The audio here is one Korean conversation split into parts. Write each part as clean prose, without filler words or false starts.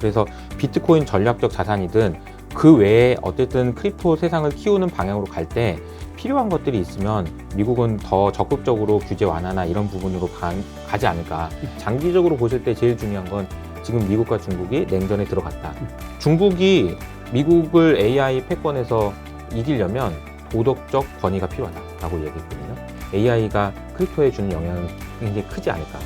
그래서 비트코인 전략적 자산이든 그 외에 어쨌든 크립토 세상을 키우는 방향으로 갈 때 필요한 것들이 있으면 미국은 더 적극적으로 규제 완화나 이런 부분으로 가지 않을까. 장기적으로 보실 때 제일 중요한 건 지금 미국과 중국이 냉전에 들어갔다. 중국이 미국을 AI 패권에서 이기려면 도덕적 권위가 필요하다라고 얘기했거든요. AI가 크립토에 주는 영향은 굉장히 크지 않을까.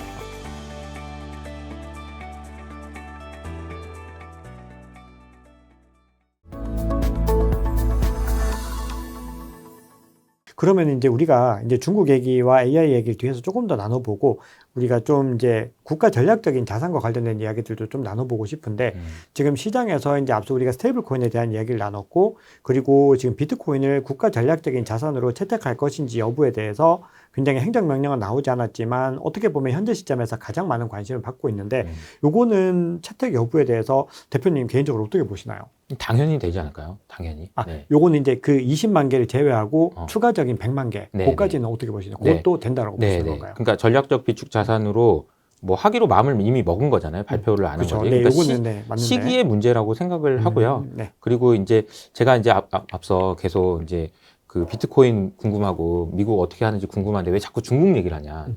그러면 이제 우리가 이제 중국 얘기와 AI 얘기를 뒤에서 조금 더 나눠보고 우리가 좀 이제 국가 전략적인 자산과 관련된 이야기들도 좀 나눠보고 싶은데 지금 시장에서 이제 앞서 우리가 스테이블 코인에 대한 이야기를 나눴고 그리고 지금 비트코인을 국가 전략적인 자산으로 채택할 것인지 여부에 대해서 굉장히 행정명령은 나오지 않았지만 어떻게 보면 현재 시점에서 가장 많은 관심을 받고 있는데 요거는 채택 여부에 대해서 대표님 개인적으로 어떻게 보시나요? 당연히 되지 않을까요? 당연히. 네. 요거는 이제 그 20만 개를 제외하고 추가적인 100만 개, 네, 그것까지는 어떻게 보시나요? 그것도 된다라고 보시는 건가요? 그러니까 전략적 비축 자산으로 뭐 하기로 마음을 이미 먹은 거잖아요. 발표를 안 한 거죠. 네, 그러니까 요거는 맞는데. 시기의 문제라고 생각을 하고요. 네. 그리고 이제 제가 이제 앞서 계속 이제 그 비트코인 궁금하고 미국 어떻게 하는지 궁금한데 왜 자꾸 중국 얘기를 하냐.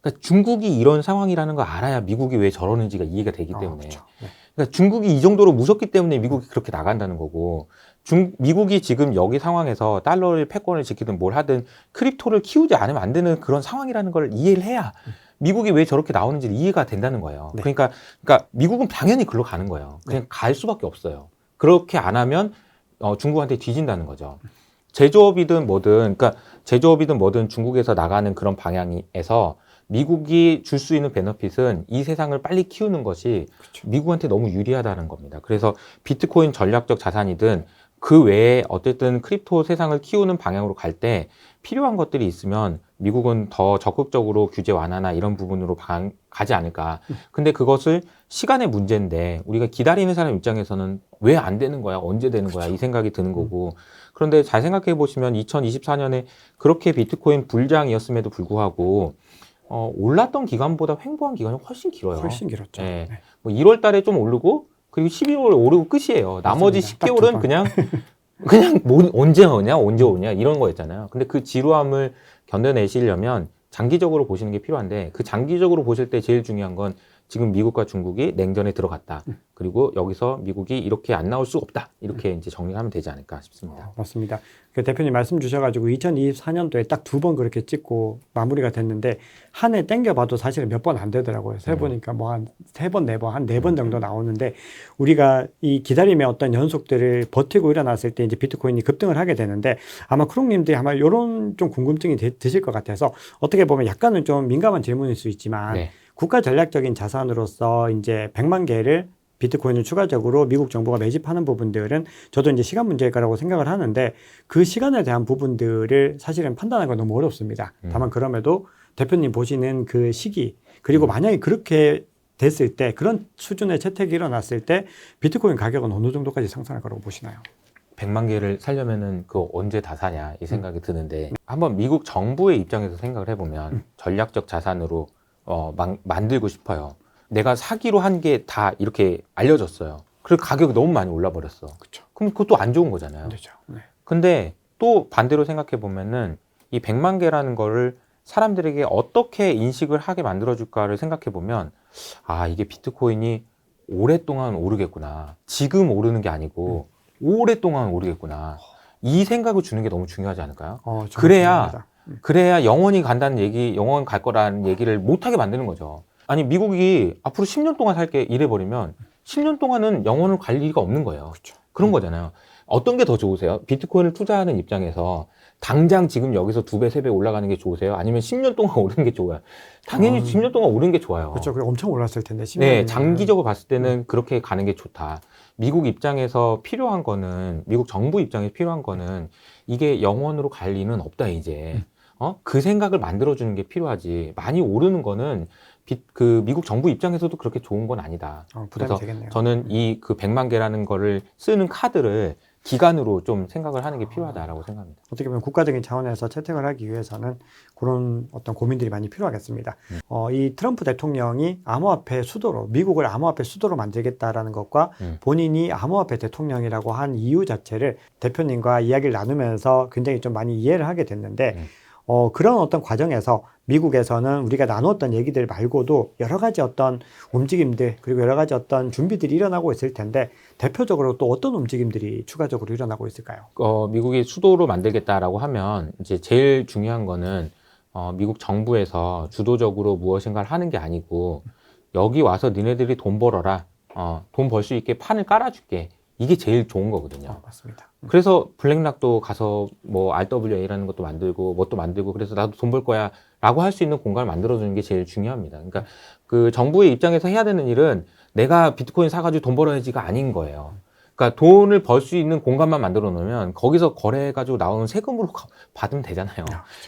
그러니까 중국이 이런 상황이라는 걸 알아야 미국이 왜 저러는지가 이해가 되기 때문에. 그렇죠. 네. 그러니까 중국이 이 정도로 무섭기 때문에 미국이 그렇게 나간다는 거고, 미국이 지금 여기 상황에서 달러를 패권을 지키든 뭘 하든 크립토를 키우지 않으면 안 되는 그런 상황이라는 걸 이해를 해야 미국이 왜 저렇게 나오는지 이해가 된다는 거예요. 네. 그러니까 미국은 당연히 글로 가는 거예요. 그냥 갈 수밖에 없어요. 그렇게 안 하면 중국한테 뒤진다는 거죠. 제조업이든 뭐든 중국에서 나가는 그런 방향에서 미국이 줄 수 있는 베너핏은 이 세상을 빨리 키우는 것이 미국한테 너무 유리하다는 겁니다. 그래서 비트코인 전략적 자산이든 그 외에 어쨌든 크립토 세상을 키우는 방향으로 갈 때 필요한 것들이 있으면 미국은 더 적극적으로 규제 완화나 이런 부분으로 가지 않을까. 근데 그것을 시간의 문제인데 우리가 기다리는 사람 입장에서는 왜 안 되는 거야? 언제 되는 거야? 이 생각이 드는 거고. 그런데 잘 생각해 보시면 2024년에 그렇게 비트코인 불장이었음에도 불구하고 올랐던 기간보다 횡보한 기간이 훨씬 길어요. 훨씬 길었죠. 네. 네. 뭐 1월 달에 좀 오르고 그리고 12월에 오르고 끝이에요. 나머지 맞습니다. 10개월은 그냥 뭐 언제 오냐 이런 거였잖아요. 근데 그 지루함을 견뎌내시려면 장기적으로 보시는 게 필요한데 그 장기적으로 보실 때 제일 중요한 건 지금 미국과 중국이 냉전에 들어갔다. 그리고 여기서 미국이 이렇게 안 나올 수 없다. 이렇게 이제 정리하면 되지 않을까 싶습니다. 맞습니다. 그 대표님 말씀 주셔가지고 2024년도에 딱 2번 그렇게 찍고 마무리가 됐는데 한 해 땡겨봐도 사실은 몇 번 안 되더라고요. 세보니까 뭐 한 3번, 4번, 한 4번 정도 나오는데 우리가 이 기다림의 어떤 연속들을 버티고 일어났을 때 이제 비트코인이 급등을 하게 되는데 아마 크롱님들이 아마 이런 좀 궁금증이 드실 것 같아서 어떻게 보면 약간은 좀 민감한 질문일 수 있지만 국가 전략적인 자산으로서 이제 100만 개를 비트코인을 추가적으로 미국 정부가 매집하는 부분들은 저도 이제 시간 문제일 거라고 생각을 하는데 그 시간에 대한 부분들을 사실은 판단하기가 너무 어렵습니다. 다만 그럼에도 대표님 보시는 그 시기 그리고 만약에 그렇게 됐을 때 그런 수준의 채택이 일어났을 때 비트코인 가격은 어느 정도까지 상승할 거라고 보시나요? 100만 개를 살려면은 그거 언제 다 사냐 이 생각이 드는데 한번 미국 정부의 입장에서 생각을 해보면 전략적 자산으로 만들고 싶어요. 내가 사기로 한 게 다 이렇게 알려졌어요. 그리고 가격이 너무 많이 올라 버렸어. 그럼 그것도 안 좋은 거잖아요. 그렇죠. 네. 근데 또 반대로 생각해 보면은 이 100만 개라는 거를 사람들에게 어떻게 인식을 하게 만들어 줄까를 생각해 보면 이게 비트코인이 오랫동안 오르겠구나. 지금 오르는 게 아니고 오랫동안 오르겠구나. 이 생각을 주는 게 너무 중요하지 않을까요? 그래야 영원히 영원 갈 거라는 얘기를 못 하게 만드는 거죠. 아니 미국이 앞으로 10년 동안 살게 이래버리면 10년 동안은 영원을 갈 리가 없는 거예요. 그런 거잖아요. 어떤 게 더 좋으세요? 비트코인을 투자하는 입장에서 당장 지금 여기서 2배, 3배 올라가는 게 좋으세요? 아니면 10년 동안 오르는 게 좋아요? 당연히 10년 동안 오르는 게 좋아요. 그렇죠. 엄청 올랐을 텐데. 10년 네, 장기적으로 봤을 때는 그렇게 가는 게 좋다. 미국 입장에서 필요한 거는, 미국 정부 입장에서 필요한 거는 이게 영원으로 갈 리는 없다, 이제. 그 생각을 만들어주는 게 필요하지. 많이 오르는 거는 미국 정부 입장에서도 그렇게 좋은 건 아니다. 부담이 그래서 되겠네요. 저는 그 100만 개라는 거를 쓰는 카드를 기간으로 좀 생각을 하는 게 필요하다라고 생각합니다. 어떻게 보면 국가적인 차원에서 채택을 하기 위해서는 그런 어떤 고민들이 많이 필요하겠습니다. 이 트럼프 대통령이 암호화폐 수도로, 미국을 암호화폐 수도로 만들겠다라는 것과 본인이 암호화폐 대통령이라고 한 이유 자체를 대표님과 이야기를 나누면서 굉장히 좀 많이 이해를 하게 됐는데 그런 어떤 과정에서 미국에서는 우리가 나눴던 얘기들 말고도 여러 가지 어떤 움직임들 그리고 여러 가지 어떤 준비들이 일어나고 있을 텐데 대표적으로 또 어떤 움직임들이 추가적으로 일어나고 있을까요? 미국이 수도로 만들겠다라고 하면 이제 제일 중요한 거는 미국 정부에서 주도적으로 무엇인가를 하는 게 아니고 여기 와서 니네들이 돈 벌어라. 돈 벌 수 있게 판을 깔아줄게. 이게 제일 좋은 거거든요. 맞습니다. 그래서 블랙락도 가서 뭐 RWA라는 것도 만들고 뭣도 만들고 그래서 나도 돈 벌 거야 라고 할 수 있는 공간을 만들어주는 게 제일 중요합니다. 그러니까 그 정부의 입장에서 해야 되는 일은 내가 비트코인 사가지고 돈 벌어야지가 아닌 거예요. 그러니까 돈을 벌 수 있는 공간만 만들어 놓으면 거기서 거래해가지고 나오는 세금으로 받으면 되잖아요.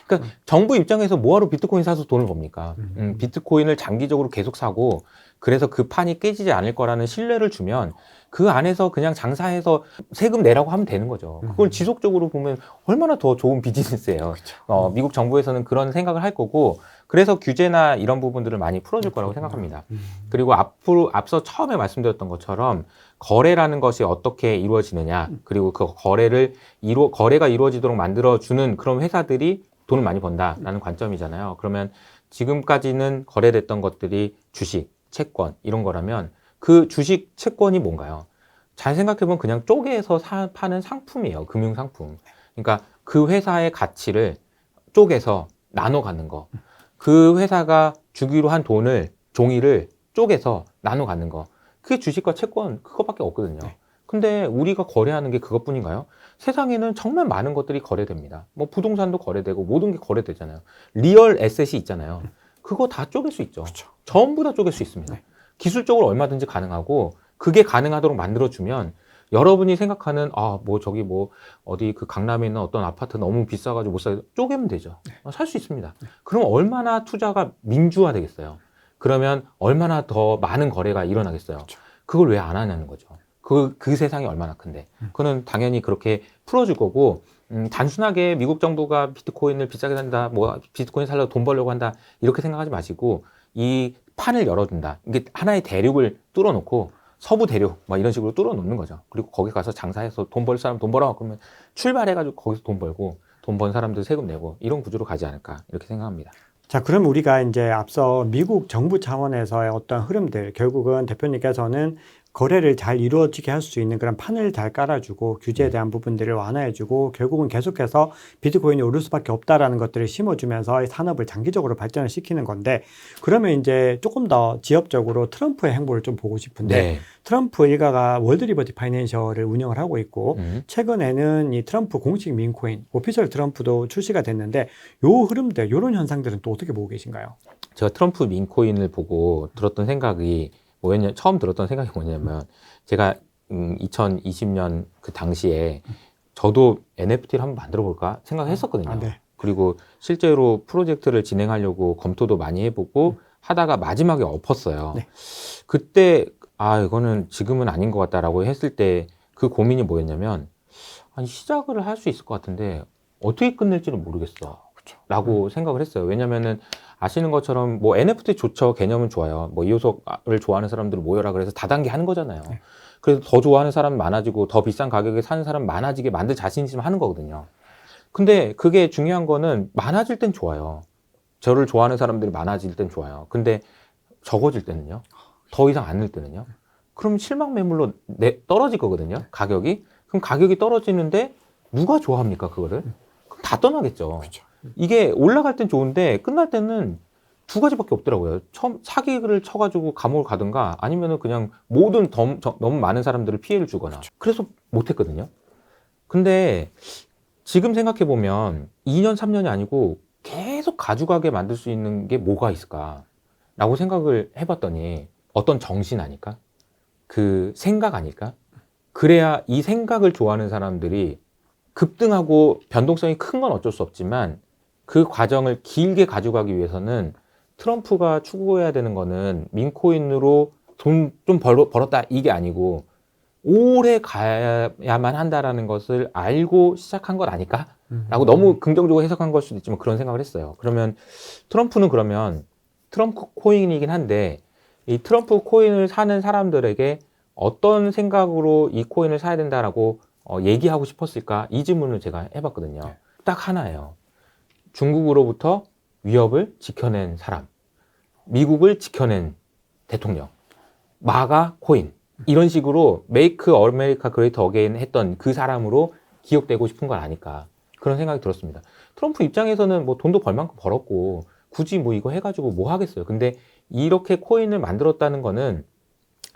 그러니까 정부 입장에서 뭐하러 비트코인 사서 돈을 법니까? 비트코인을 장기적으로 계속 사고 그래서 그 판이 깨지지 않을 거라는 신뢰를 주면 그 안에서 그냥 장사해서 세금 내라고 하면 되는 거죠. 그걸 지속적으로 보면 얼마나 더 좋은 비즈니스예요. 미국 정부에서는 그런 생각을 할 거고 그래서 규제나 이런 부분들을 많이 풀어줄 거라고 생각합니다. 그리고 앞서 처음에 말씀드렸던 것처럼 거래라는 것이 어떻게 이루어지느냐 그리고 그 거래가 이루어지도록 만들어주는 그런 회사들이 돈을 많이 번다라는 관점이잖아요. 그러면 지금까지는 거래됐던 것들이 주식, 채권 이런 거라면 그 주식, 채권이 뭔가요? 잘 생각해보면 그냥 쪼개서 파는 상품이에요. 금융상품. 그러니까 그 회사의 가치를 쪼개서 나눠 갖는 거. 그 회사가 주기로 한 종이를 쪼개서 나눠 갖는 거. 그게 주식과 채권 그것밖에 없거든요. 근데 우리가 거래하는 게 그것뿐인가요? 세상에는 정말 많은 것들이 거래됩니다. 뭐 부동산도 거래되고 모든 게 거래되잖아요. 리얼 에셋이 있잖아요. 그거 다 쪼갤 수 있죠. 그렇죠. 전부 다 쪼갤 수 있습니다. 기술적으로 얼마든지 가능하고 그게 가능하도록 만들어주면 여러분이 생각하는 어디 그 강남에 있는 어떤 아파트 너무 비싸가지고 못 사게 쪼개면 되죠. 살 수 있습니다. 그럼 얼마나 투자가 민주화 되겠어요. 그러면 얼마나 더 많은 거래가 일어나겠어요. 그걸 왜 안 하냐는 거죠. 그 세상이 얼마나 큰데. 그거는 당연히 그렇게 풀어줄 거고 단순하게 미국 정부가 비트코인을 비싸게 산다, 뭐 비트코인 살려고 돈 벌려고 한다 이렇게 생각하지 마시고 이 판을 열어준다. 이게 하나의 대륙을 뚫어놓고 서부 대륙 막 이런 식으로 뚫어놓는 거죠. 그리고 거기 가서 장사해서 돈 벌 사람 돈 벌어 그러면 출발해가지고 거기서 돈 벌고 돈 번 사람들 세금 내고 이런 구조로 가지 않을까 이렇게 생각합니다. 자, 그럼 우리가 이제 앞서 미국 정부 차원에서의 어떤 흐름들, 결국은 대표님께서는 거래를 잘 이루어지게 할 수 있는 그런 판을 잘 깔아주고 규제에 대한 부분들을 완화해주고 결국은 계속해서 비트코인이 오를 수밖에 없다라는 것들을 심어주면서 산업을 장기적으로 발전을 시키는 건데 그러면 이제 조금 더 지역적으로 트럼프의 행보를 좀 보고 싶은데 트럼프 일가가 월드 리버티 파이낸셜을 운영을 하고 있고 최근에는 이 트럼프 공식 민코인 오피셜 트럼프도 출시가 됐는데 요 흐름들, 요런 현상들은 또 어떻게 보고 계신가요? 제가 트럼프 민코인을 보고 들었던 생각이 처음 들었던 생각이 뭐냐면 제가 2020년 그 당시에 저도 NFT를 한번 만들어 볼까 생각했었거든요. 그리고 실제로 프로젝트를 진행하려고 검토도 많이 해보고 하다가 마지막에 엎었어요. 그때 이거는 지금은 아닌 것 같다라고 했을 때 그 고민이 뭐였냐면 시작을 할 수 있을 것 같은데 어떻게 끝낼지는 모르겠어 라고 생각을 했어요. 왜냐면은 아시는 것처럼 뭐 NFT 좋죠. 개념은 좋아요. 뭐 이호석을 좋아하는 사람들을 모여라 그래서 다단계 하는 거잖아요. 그래서 더 좋아하는 사람 많아지고 더 비싼 가격에 사는 사람 많아지게 만들 자신 있으면 하는 거거든요. 근데 그게 중요한 거는 많아질 땐 좋아요. 저를 좋아하는 사람들이 많아질 땐 좋아요. 근데 적어질 때는요. 더 이상 안 늘 때는요. 그럼 실망 매물로 떨어질 거거든요. 가격이. 그럼 가격이 떨어지는데 누가 좋아합니까 그거를? 그럼 다 떠나겠죠. 그렇죠. 이게 올라갈 땐 좋은데 끝날 때는 두 가지밖에 없더라고요. 처음 사기를 쳐가지고 감옥을 가든가 아니면은 그냥 모든 너무 많은 사람들을 피해를 주거나. 그래서 못했거든요. 근데 지금 생각해 보면 2년 3년이 아니고 계속 가져가게 만들 수 있는 게 뭐가 있을까라고 생각을 해봤더니 어떤 정신 아닐까? 그 생각 아닐까? 그래야 이 생각을 좋아하는 사람들이 급등하고 변동성이 큰 건 어쩔 수 없지만 그 과정을 길게 가져가기 위해서는 트럼프가 추구해야 되는 거는 민코인으로 돈 좀 벌었다 이게 아니고 오래 가야만 한다라는 것을 알고 시작한 것 아닐까? 라고 너무 긍정적으로 해석한 걸 수도 있지만 그런 생각을 했어요. 그러면 트럼프는 그러면 트럼프 코인이긴 한데 이 트럼프 코인을 사는 사람들에게 어떤 생각으로 이 코인을 사야 된다라고 얘기하고 싶었을까? 이 질문을 제가 해봤거든요. 딱 하나예요. 중국으로부터 위협을 지켜낸 사람, 미국을 지켜낸 대통령, 마가 코인 이런 식으로 메이크 아메리카 그레이트 어게인 했던 그 사람으로 기억되고 싶은 건 아닐까 그런 생각이 들었습니다. 트럼프 입장에서는 뭐 돈도 벌 만큼 벌었고 굳이 뭐 이거 해가지고 뭐 하겠어요. 근데 이렇게 코인을 만들었다는 거는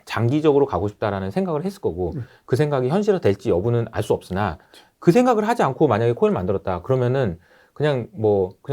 장기적으로 가고 싶다라는 생각을 했을 거고 그 생각이 현실화 될지 여부는 알 수 없으나 그 생각을 하지 않고 만약에 코인을 만들었다 그러면은 그냥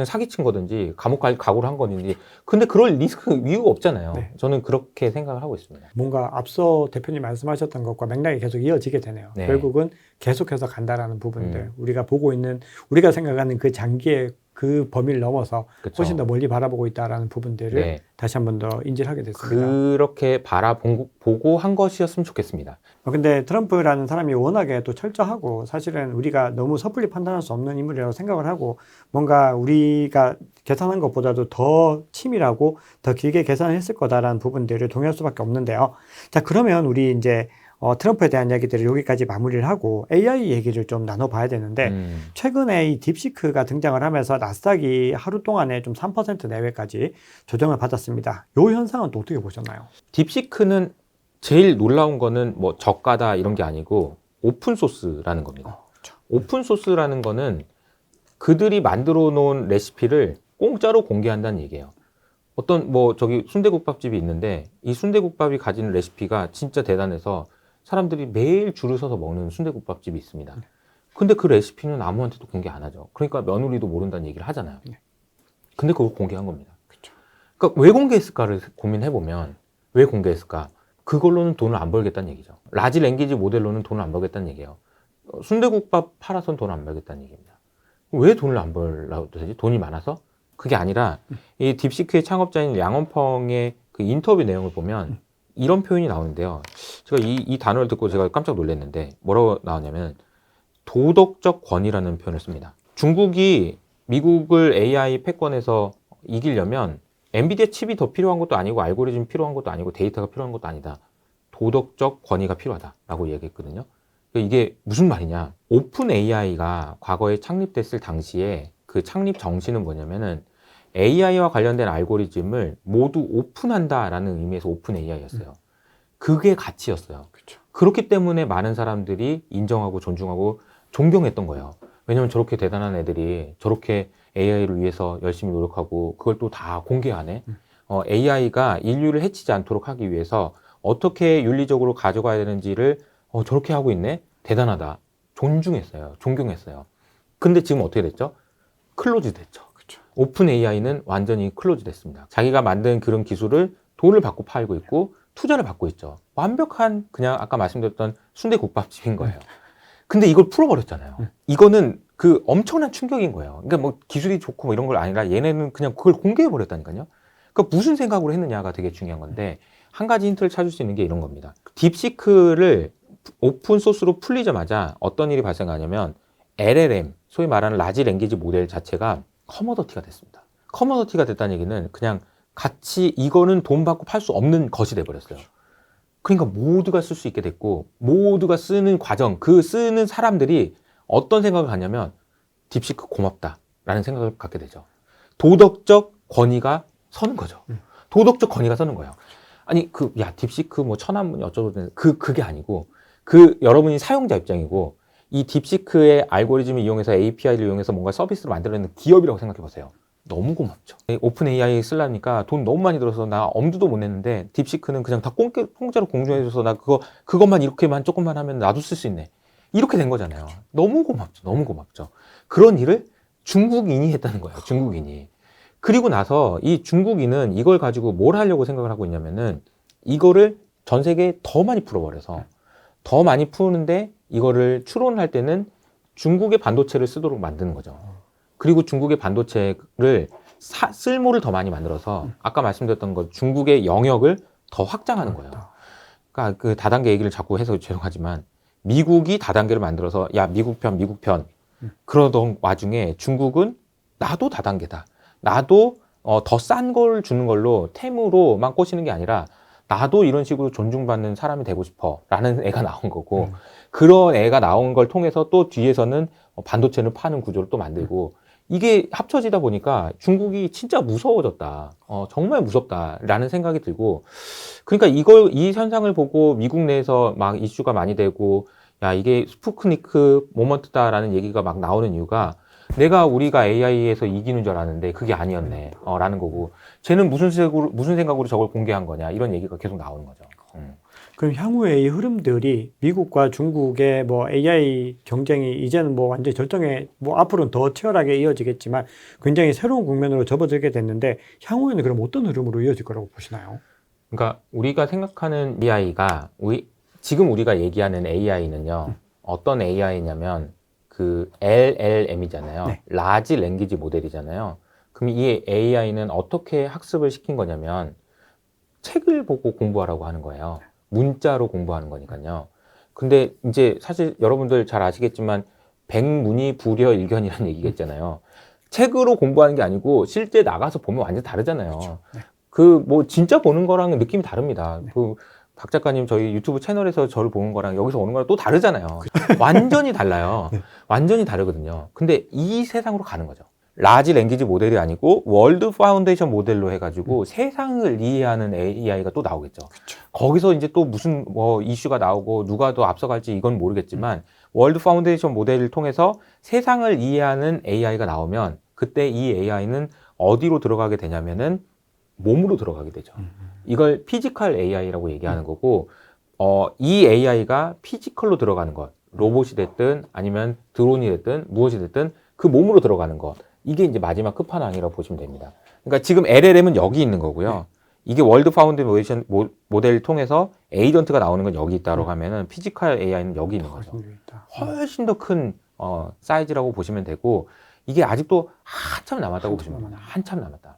사기친 거든지 감옥 갈 각오를 한 거든지 근데 그럴 리스크 이유가 없잖아요. 네. 저는 그렇게 생각을 하고 있습니다. 뭔가 앞서 대표님 말씀하셨던 것과 맥락이 계속 이어지게 되네요. 네. 결국은 계속해서 간다라는 부분들 우리가 보고 있는 우리가 생각하는 그 장기의 그 범위를 넘어서 그쵸. 훨씬 더 멀리 바라보고 있다라는 부분들을 네. 다시 한 번 더 인지를 하게 됐습니다. 그렇게 바라보고 한 것이었으면 좋겠습니다. 근데 트럼프라는 사람이 워낙에 또 철저하고 사실은 우리가 너무 섣불리 판단할 수 없는 인물이라고 생각을 하고 뭔가 우리가 계산한 것보다도 더 치밀하고 더 길게 계산을 했을 거다라는 부분들을 동의할 수밖에 없는데요. 자, 그러면 우리 이제 트럼프에 대한 이야기들을 여기까지 마무리를 하고 AI 얘기를 좀 나눠봐야 되는데 최근에 이 딥시크가 등장을 하면서 나스닥이 하루 동안에 좀 3% 내외까지 조정을 받았습니다. 이 현상은 또 어떻게 보셨나요? 딥시크는 제일 놀라운 거는 뭐 저가다 이런 게 아니고 오픈소스라는 겁니다. 그렇죠. 오픈소스라는 거는 그들이 만들어 놓은 레시피를 공짜로 공개한다는 얘기예요. 어떤 저기 순대국밥집이 있는데 이 순대국밥이 가진 레시피가 진짜 대단해서 사람들이 매일 줄을 서서 먹는 순대국밥집이 있습니다. 근데 그 레시피는 아무한테도 공개 안 하죠. 그러니까 며느리도 모른다는 얘기를 하잖아요. 근데 그걸 공개한 겁니다. 그러니까 왜 공개했을까를 고민해보면 왜 공개했을까? 그걸로는 돈을 안 벌겠다는 얘기죠. 라지 랭귀지 모델로는 돈을 안 벌겠다는 얘기예요. 순대국밥 팔아서는 돈을 안 벌겠다는 얘기입니다. 왜 돈을 안 벌라고 되지? 돈이 많아서? 그게 아니라 이 딥시크의 창업자인 량원펑의 그 인터뷰 내용을 보면 이런 표현이 나오는데요. 제가 이 단어를 듣고 제가 깜짝 놀랐는데 뭐라고 나오냐면 도덕적 권위라는 표현을 씁니다. 중국이 미국을 AI 패권에서 이기려면 엔비디아 칩이 더 필요한 것도 아니고 알고리즘이 필요한 것도 아니고 데이터가 필요한 것도 아니다. 도덕적 권위가 필요하다라고 얘기했거든요. 이게 무슨 말이냐? 오픈 AI가 과거에 창립됐을 당시에 그 창립 정신은 뭐냐면은 AI와 관련된 알고리즘을 모두 오픈한다라는 의미에서 오픈 AI였어요. 그게 가치였어요. 그렇죠. 그렇기 때문에 많은 사람들이 인정하고 존중하고 존경했던 거예요. 왜냐하면 저렇게 대단한 애들이 저렇게 AI를 위해서 열심히 노력하고 그걸 또 다 공개하네. AI가 인류를 해치지 않도록 하기 위해서 어떻게 윤리적으로 가져가야 되는지를 저렇게 하고 있네. 대단하다. 존중했어요. 존경했어요. 근데 지금 어떻게 됐죠? 클로즈 됐죠. 그렇죠. 오픈 AI는 완전히 클로즈 됐습니다. 자기가 만든 그런 기술을 돈을 받고 팔고 있고 투자를 받고 있죠. 완벽한 그냥 아까 말씀드렸던 순대국밥집인 거예요. 근데 이걸 풀어버렸잖아요. 이거는 그 엄청난 충격인 거예요. 그러니까 뭐 기술이 좋고 뭐 이런 걸 아니라 얘네는 그냥 그걸 공개해버렸다니까요. 그러니까 무슨 생각으로 했느냐가 되게 중요한 건데 한 가지 힌트를 찾을 수 있는 게 이런 겁니다. 딥시크를 오픈 소스로 풀리자마자 어떤 일이 발생하냐면 LLM, 소위 말하는 라지 랭귀지 모델 자체가 커머더티가 됐습니다. 커머더티가 됐다는 얘기는 그냥 같이 이거는 돈 받고 팔 수 없는 것이 돼버렸어요. 그러니까 모두가 쓸 수 있게 됐고 모두가 쓰는 과정, 그 쓰는 사람들이 어떤 생각을 갖냐면 딥시크 고맙다라는 생각을 갖게 되죠. 도덕적 권위가 서는 거죠. 도덕적 권위가 서는 거예요. 아니 딥시크 뭐 천안문이 어쩌고 그게 아니고 여러분이 사용자 입장이고 이 딥시크의 알고리즘을 이용해서 API를 이용해서 뭔가 서비스를 만들어내는 기업이라고 생각해 보세요. 너무 고맙죠. 오픈 AI 쓰려니까 돈 너무 많이 들어서 나 엄두도 못 냈는데 딥시크는 그냥 다 공짜로 공유해줘서 나 그것만 이렇게만 조금만 하면 나도 쓸 수 있네. 이렇게 된 거잖아요. 너무 고맙죠. 너무 고맙죠. 그런 일을 중국인이 했다는 거예요. 중국인이. 그리고 나서 이 중국인은 이걸 가지고 뭘 하려고 생각을 하고 있냐면은 이거를 전 세계에 더 많이 풀어버려서 더 많이 푸는데 이거를 추론할 때는 중국의 반도체를 쓰도록 만드는 거죠. 그리고 중국의 반도체를 쓸모를 더 많이 만들어서 아까 말씀드렸던 것 중국의 영역을 더 확장하는 거예요. 그러니까 그 다단계 얘기를 자꾸 해서 죄송하지만 미국이 다단계를 만들어서 야 미국 편 그러던 와중에 중국은 나도 다단계다. 나도 더 싼 걸 주는 걸로 템으로만 꼬시는 게 아니라 나도 이런 식으로 존중받는 사람이 되고 싶어라는 애가 나온 거고 그런 애가 나온 걸 통해서 또 뒤에서는 반도체를 파는 구조를 또 만들고 이게 합쳐지다 보니까 중국이 진짜 무서워졌다. 정말 무섭다라는 생각이 들고 그러니까 이 현상을 보고 미국 내에서 막 이슈가 많이 되고 야 이게 스푸트니크 모먼트다라는 얘기가 막 나오는 이유가 우리가 AI에서 이기는 줄 알았는데 그게 아니었네 라는 거고 쟤는 무슨 생각으로 저걸 공개한 거냐 이런 얘기가 계속 나오는 거죠. 그럼 향후에 이 흐름들이 미국과 중국의 뭐 AI 경쟁이 이제는 뭐 완전히 절정에 뭐 앞으로는 더 치열하게 이어지겠지만 굉장히 새로운 국면으로 접어들게 됐는데 향후에는 그럼 어떤 흐름으로 이어질 거라고 보시나요? 그러니까 우리가 생각하는 AI가 지금 우리가 얘기하는 AI는요 어떤 AI냐면 그 LLM이잖아요. 네. 라지 랭귀지 모델이잖아요. 그럼 이 AI는 어떻게 학습을 시킨 거냐면 책을 보고 공부하라고 하는 거예요. 문자로 공부하는 거니까요. 근데 이제 사실 여러분들 잘 아시겠지만 백문이 불여일견이라는 얘기가 있잖아요. 책으로 공부하는 게 아니고 실제 나가서 보면 완전 다르잖아요. 그렇죠. 네. 그 뭐 진짜 보는 거랑 느낌이 다릅니다. 그 박 작가님 저희 유튜브 채널에서 저를 보는 거랑 여기서 오는 거랑 또 다르잖아요. 완전히 달라요. 완전히 다르거든요. 근데 이 세상으로 가는 거죠. 라지 랭귀지 모델이 아니고 월드 파운데이션 모델로 해가지고 세상을 이해하는 AI가 또 나오겠죠. 그쵸. 거기서 이제 또 무슨 뭐 이슈가 나오고 누가 더 앞서갈지 이건 모르겠지만 월드 파운데이션 모델을 통해서 세상을 이해하는 AI가 나오면 그때 이 AI는 어디로 들어가게 되냐면은 몸으로 들어가게 되죠. 이걸 피지컬 AI라고 얘기하는 거고 이 AI가 피지컬로 들어가는 것, 로봇이 됐든 아니면 드론이 됐든 무엇이 됐든 그 몸으로 들어가는 것. 이게 이제 마지막 끝판왕이라고 보시면 됩니다. 그러니까 지금 LLM은 여기 있는 거고요. 이게 월드 파운데이션 모델을 통해서 에이전트가 나오는 건 여기 있다고 하면은 피지컬 AI는 여기 있는 거죠. 훨씬 더 큰 사이즈라고 보시면 되고 이게 아직도 한참 남았다고 보시면 됩니다. 한참 남았다.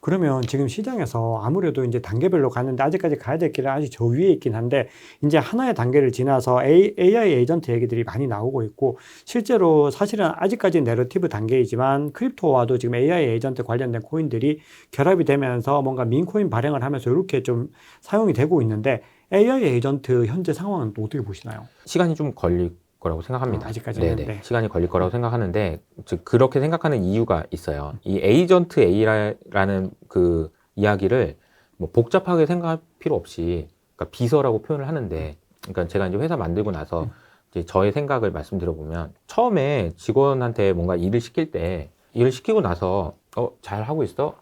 그러면 지금 시장에서 아무래도 이제 단계별로 가는데 아직까지 가야 될 길은 아직 저 위에 있긴 한데 이제 하나의 단계를 지나서 AI 에이전트 얘기들이 많이 나오고 있고 실제로 사실은 아직까지 내러티브 단계이지만 크립토와도 지금 AI 에이전트 관련된 코인들이 결합이 되면서 뭔가 민코인 발행을 하면서 이렇게 좀 사용이 되고 있는데 AI 에이전트 현재 상황은 또 어떻게 보시나요? 시간이 좀 걸릴 거라고 생각합니다. 아직까지는 네네. 네. 시간이 걸릴 거라고 생각하는데 즉 그렇게 생각하는 이유가 있어요. 이 에이전트 AI라는 그 이야기를 뭐 복잡하게 생각할 필요 없이 그러니까 비서라고 표현을 하는데 그러니까 제가 이제 회사 만들고 나서 이제 저의 생각을 말씀드려보면 처음에 직원한테 뭔가 일을 시킬 때 일을 시키고 나서 잘 하고 있어?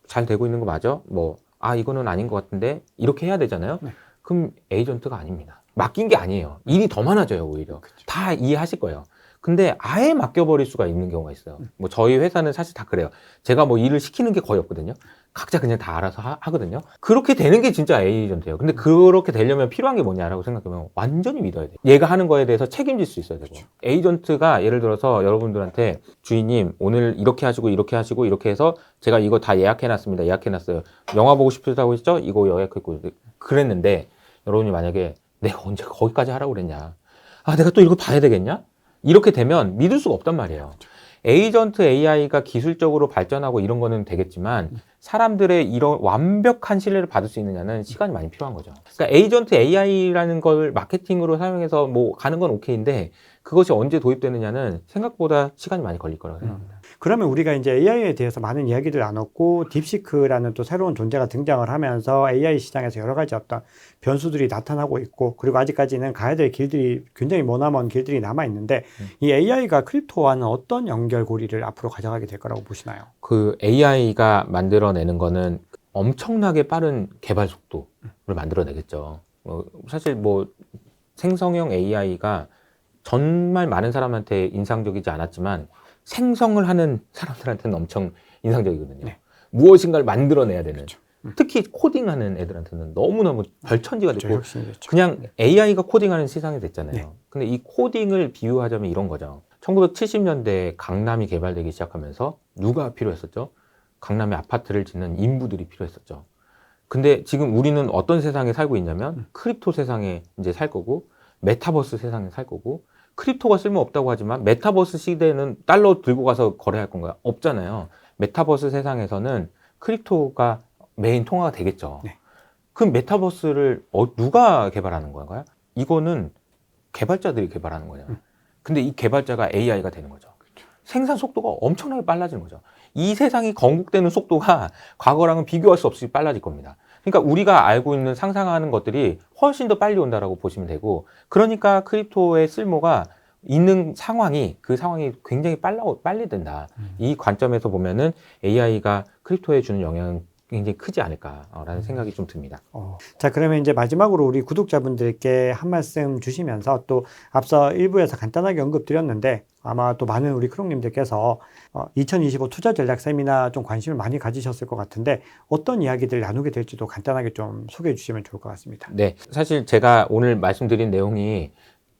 잘 되고 있는 거 맞아? 뭐 이거는 아닌 것 같은데 이렇게 해야 되잖아요. 네. 그럼 에이전트가 아닙니다. 맡긴 게 아니에요. 일이 더 많아져요, 오히려. 다 이해하실 거예요. 근데 아예 맡겨버릴 수가 있는 경우가 있어요. 뭐 저희 회사는 사실 다 그래요. 제가 뭐 일을 시키는 게 거의 없거든요. 각자 그냥 다 알아서 하거든요. 그렇게 되는 게 진짜 에이전트예요. 근데 그렇게 되려면 필요한 게 뭐냐라고 생각하면 완전히 믿어야 돼요. 얘가 하는 거에 대해서 책임질 수 있어야 되고. 에이전트가 예를 들어서 여러분들한테 주인님 오늘 이렇게 하시고 이렇게 하시고 이렇게 해서 제가 이거 다 예약해놨습니다. 예약해놨어요. 영화 보고 싶다고 했죠? 이거 예약했고 그랬는데 여러분이 만약에 내가 언제 거기까지 하라고 그랬냐? 내가 또 이거 봐야 되겠냐? 이렇게 되면 믿을 수가 없단 말이에요. 에이전트 AI가 기술적으로 발전하고 이런 거는 되겠지만 사람들의 이런 완벽한 신뢰를 받을 수 있느냐는 시간이 많이 필요한 거죠. 그러니까 에이전트 AI라는 걸 마케팅으로 사용해서 뭐 가는 건 오케이인데 그것이 언제 도입되느냐는 생각보다 시간이 많이 걸릴 거라고 생각합니다. 그러면 우리가 이제 AI에 대해서 많은 이야기를 나눴고 딥시크라는 또 새로운 존재가 등장을 하면서 AI 시장에서 여러 가지 어떤 변수들이 나타나고 있고 그리고 아직까지는 가야 될 길들이 굉장히 머나먼 길들이 남아 있는데 이 AI가 크립토와는 어떤 연결고리를 앞으로 가져가게 될 거라고 보시나요? 그 AI가 만들어내는 거는 엄청나게 빠른 개발 속도를 만들어내겠죠. 사실 뭐 생성형 AI가 정말 많은 사람한테 인상적이지 않았지만 생성을 하는 사람들한테는 엄청 인상적이거든요. 네. 무엇인가를 만들어내야 되는. 그렇죠. 특히 코딩하는 애들한테는 너무너무 별천지가 됐고 혁신이 됐죠. 그냥 AI가 코딩하는 세상이 됐잖아요. 네. 근데 이 코딩을 비유하자면 이런 거죠. 1970년대에 강남이 개발되기 시작하면서 누가 필요했었죠? 강남에 아파트를 짓는 인부들이 필요했었죠. 근데 지금 우리는 어떤 세상에 살고 있냐면 크립토 세상에 이제 살 거고 메타버스 세상에 살 거고 크립토가 쓸모 없다고 하지만 메타버스 시대에는 달러 들고 가서 거래할 건가요? 없잖아요. 메타버스 세상에서는 크립토가 메인 통화가 되겠죠. 네. 그럼 메타버스를 누가 개발하는 건가요? 이거는 개발자들이 개발하는 거예요. 근데 이 개발자가 AI가 되는 거죠. 생산 속도가 엄청나게 빨라지는 거죠. 이 세상이 건국되는 속도가 과거랑은 비교할 수 없이 빨라질 겁니다. 그러니까 우리가 알고 있는 상상하는 것들이 훨씬 더 빨리 온다라고 보시면 되고, 그러니까 크립토의 쓸모가 있는 상황이, 그 상황이 굉장히 빨리 된다. 이 관점에서 보면은 AI가 크립토에 주는 영향은 굉장히 크지 않을까라는 생각이 좀 듭니다. 자, 그러면 이제 마지막으로 우리 구독자분들께 한 말씀 주시면서 또 앞서 일부에서 간단하게 언급드렸는데 아마 또 많은 우리 크롱님들께서 2025 투자 전략 세미나 좀 관심을 많이 가지셨을 것 같은데 어떤 이야기들 나누게 될지도 간단하게 좀 소개해 주시면 좋을 것 같습니다. 네, 사실 제가 오늘 말씀드린 내용이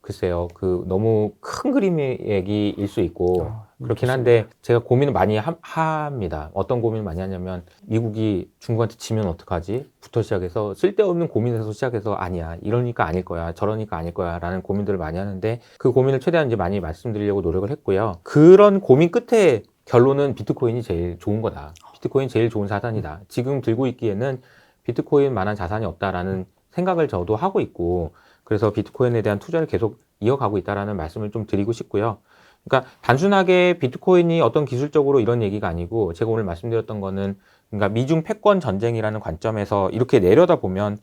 글쎄요, 너무 큰 그림의 얘기일 수 있고, 그렇긴 한데, 제가 고민을 많이 합니다. 어떤 고민을 많이 하냐면, 미국이 중국한테 지면 어떡하지? 부터 시작해서, 쓸데없는 고민에서 시작해서, 아니야, 이러니까 아닐 거야, 저러니까 아닐 거야, 라는 고민들을 많이 하는데, 그 고민을 최대한 이제 많이 말씀드리려고 노력을 했고요. 그런 고민 끝에 결론은 비트코인이 제일 좋은 거다. 비트코인 제일 좋은 자산이다. 지금 들고 있기에는 비트코인만한 자산이 없다라는 생각을 저도 하고 있고, 그래서 비트코인에 대한 투자를 계속 이어가고 있다라는 말씀을 좀 드리고 싶고요. 그러니까 단순하게 비트코인이 어떤 기술적으로 이런 얘기가 아니고, 제가 오늘 말씀드렸던 거는, 그러니까 미중 패권 전쟁이라는 관점에서 이렇게 내려다보면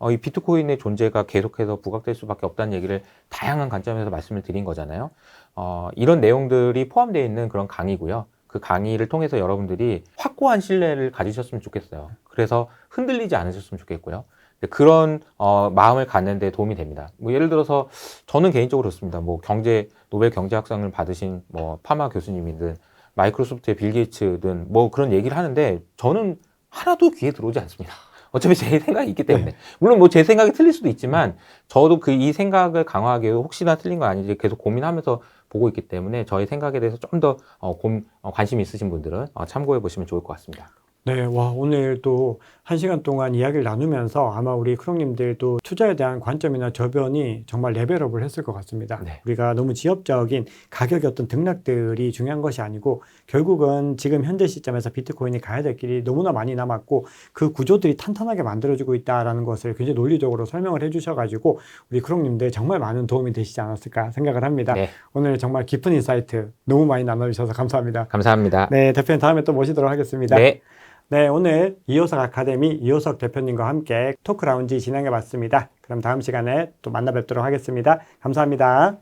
이 비트코인의 존재가 계속해서 부각될 수밖에 없다는 얘기를 다양한 관점에서 말씀을 드린 거잖아요. 이런 내용들이 포함되어 있는 그런 강의고요. 그 강의를 통해서 여러분들이 확고한 신뢰를 가지셨으면 좋겠어요. 그래서 흔들리지 않으셨으면 좋겠고요. 그런 마음을 갖는 데 도움이 됩니다. 뭐 예를 들어서 저는 개인적으로 그렇습니다. 뭐 노벨 경제학상을 받으신 뭐 파마 교수님이든 마이크로소프트의 빌 게이츠든 뭐 그런 얘기를 하는데 저는 하나도 귀에 들어오지 않습니다. 어차피 제 생각이 있기 때문에. 물론 뭐 제 생각이 틀릴 수도 있지만 저도 이 생각을 강화하기 위해 혹시나 틀린 거 아닌지 계속 고민하면서 보고 있기 때문에 저의 생각에 대해서 좀 더 관심 있으신 분들은 참고해 보시면 좋을 것 같습니다. 네, 와, 오늘 또 1시간 동안 이야기를 나누면서 아마 우리 크롱님들도 투자에 대한 관점이나 저변이 정말 레벨업을 했을 것 같습니다. 네. 우리가 너무 지엽적인 가격의 어떤 등락들이 중요한 것이 아니고 결국은 지금 현재 시점에서 비트코인이 가야 될 길이 너무나 많이 남았고 그 구조들이 탄탄하게 만들어지고 있다는 것을 굉장히 논리적으로 설명을 해주셔가지고 우리 크롱님들 정말 많은 도움이 되시지 않았을까 생각을 합니다. 네. 오늘 정말 깊은 인사이트 너무 많이 나눠주셔서 감사합니다. 감사합니다. 네, 대표님 다음에 또 모시도록 하겠습니다. 네. 네, 오늘 이호석 아카데미 이호석 대표님과 함께 토크 라운지 진행해 봤습니다. 그럼 다음 시간에 또 만나 뵙도록 하겠습니다. 감사합니다.